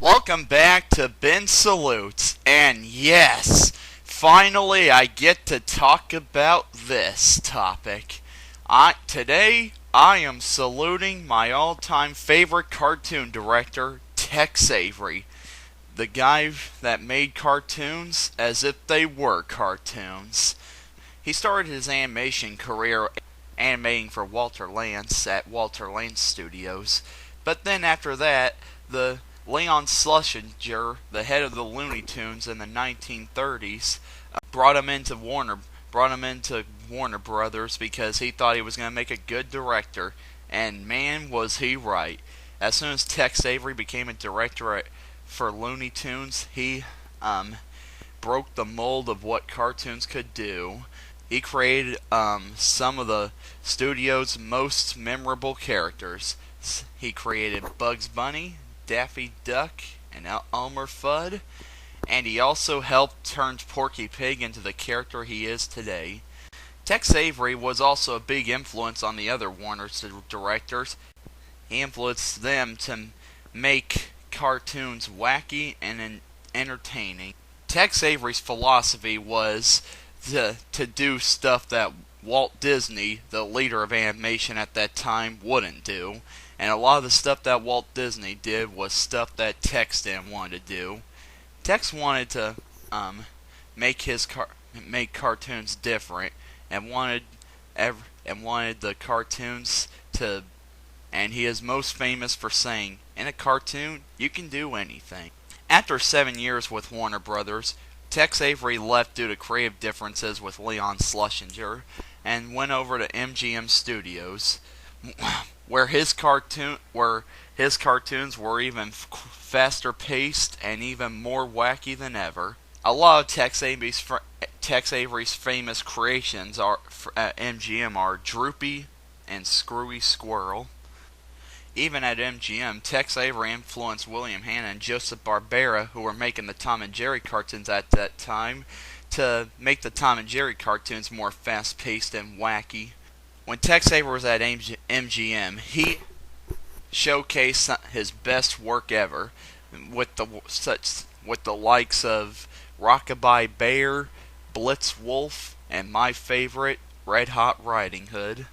Welcome back to Ben Salutes, and yes, finally I get to talk about this topic. Today I am saluting my all-time favorite cartoon director, Tex Avery, the guy that made cartoons as if they were cartoons. He started his animation career animating for Walter Lantz at Walter Lantz Studios, but then after that, the Leon Schlesinger, the head of the Looney Tunes in the 1930s, brought him into Warner Brothers because he thought he was going to make a good director, and man was he right. As soon as Tex Avery became a director for Looney Tunes, he broke the mold of what cartoons could do. He created some of the studio's most memorable characters. He created Bugs Bunny, Daffy Duck, and Elmer Fudd, and he also helped turn Porky Pig into the character he is today. Tex Avery was also a big influence on the other Warner directors. He influenced them to make cartoons wacky and entertaining. Tex Avery's philosophy was to do stuff that Walt Disney, the leader of animation at that time, wouldn't do. And a lot of the stuff that Walt Disney did was stuff that Tex didn't want to do. Tex wanted to make cartoons different, and wanted the cartoons to. And he is most famous for saying, "In a cartoon, you can do anything." After 7 years with Warner Brothers, Tex Avery left due to creative differences with Leon Schlesinger, and went over to MGM Studios, where his cartoons were even faster paced and even more wacky than ever. A lot of Tex Avery's famous creations at MGM are Droopy and Screwy Squirrel. Even at MGM, Tex Avery influenced William Hanna and Joseph Barbera, who were making the Tom and Jerry cartoons at that time, to make the Tom and Jerry cartoons more fast-paced and wacky. When Tex Avery was at MGM, he showcased his best work ever with the likes of Rockabye Bear, Blitz Wolf, and my favorite, Red Hot Riding Hood.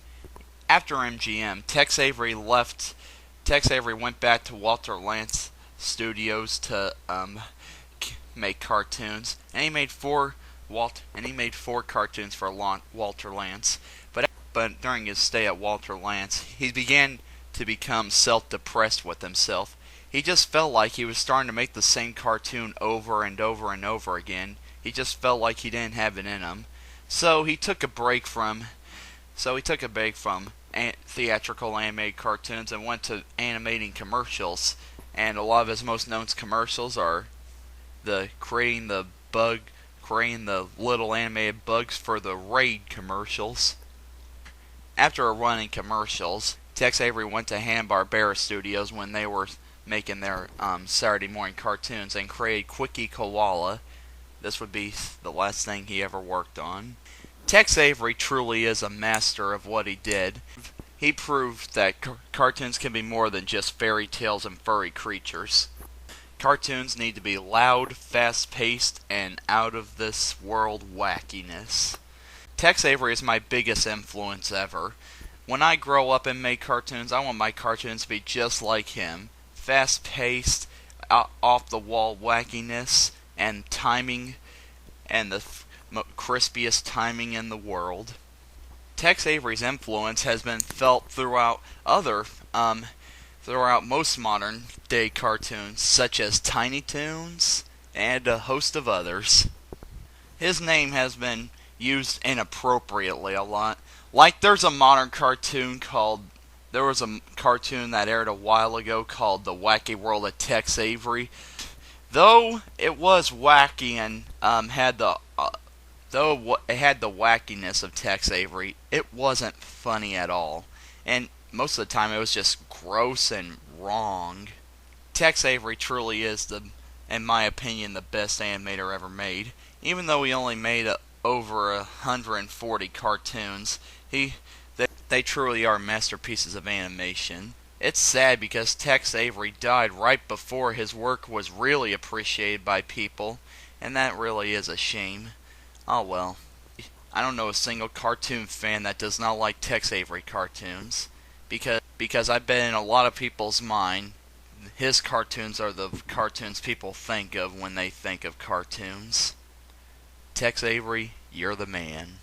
After MGM, Tex Avery went back to Walter Lantz Studios to make cartoons, and he made four cartoons for Walter Lantz. But during his stay at Walter Lantz, he began to become self-depressed with himself. He just felt like he was starting to make the same cartoon over and over and over again. He just felt like he didn't have it in him. So he took a break from theatrical animated cartoons and went to animating commercials. And a lot of his most known commercials are creating the little animated bugs for the Raid commercials. After a run in commercials, Tex Avery went to Hanna-Barbera Studios when they were making their Saturday morning cartoons and created Quickie Koala. This would be the last thing he ever worked on. Tex Avery truly is a master of what he did. He proved that cartoons can be more than just fairy tales and furry creatures. Cartoons need to be loud, fast-paced, and out-of-this-world wackiness. Tex Avery is my biggest influence ever. When I grow up and make cartoons, I want my cartoons to be just like him. Fast-paced, off-the-wall wackiness, and timing, and the crispiest timing in the world. Tex Avery's influence has been felt throughout most modern day cartoons, such as Tiny Toons and a host of others. His name has been used inappropriately a lot. Like there was a cartoon that aired a while ago called The Wacky World of Tex Avery. Though it was wacky and it had the wackiness of Tex Avery, it wasn't funny at all. And most of the time it was just gross and wrong. Tex Avery truly is, in my opinion, the best animator ever made. Even though he only made over 140 cartoons, they truly are masterpieces of animation. It's sad because Tex Avery died right before his work was really appreciated by people, and that really is a shame. Oh well. I don't know a single cartoon fan that does not like Tex Avery cartoons, because I bet in a lot of people's mind, his cartoons are the cartoons people think of when they think of cartoons. Tex Avery, you're the man.